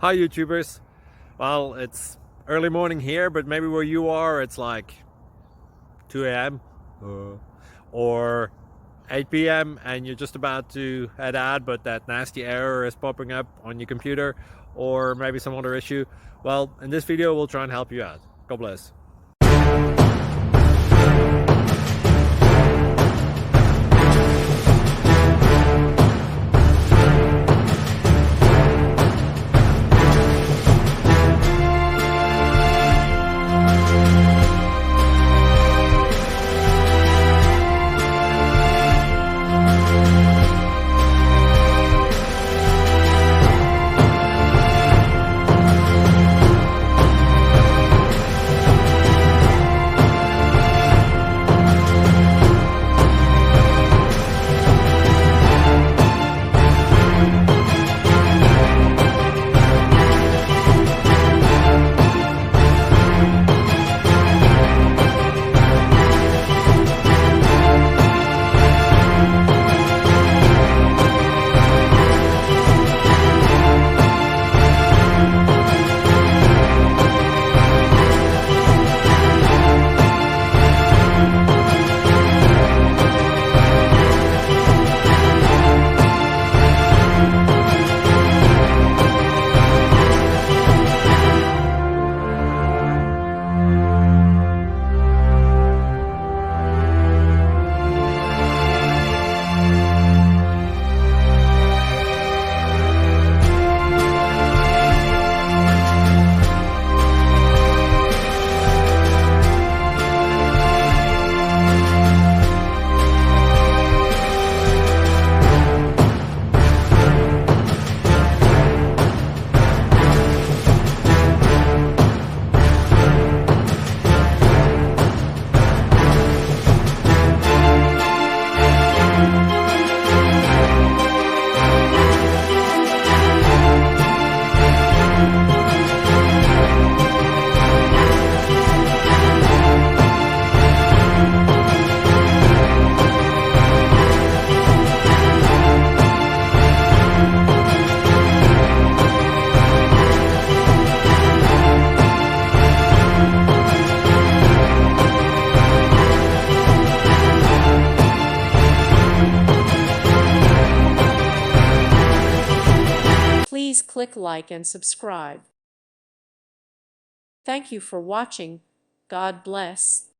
Hi YouTubers. Well, it's early morning here, but maybe where you are it's like 2 a.m. or 8 p.m. and you're just about to head out, but that nasty error is popping up on your computer, or maybe some other issue. Well, in this video we'll try and help you out. God bless. Please click like and subscribe. Thank you for watching. God bless.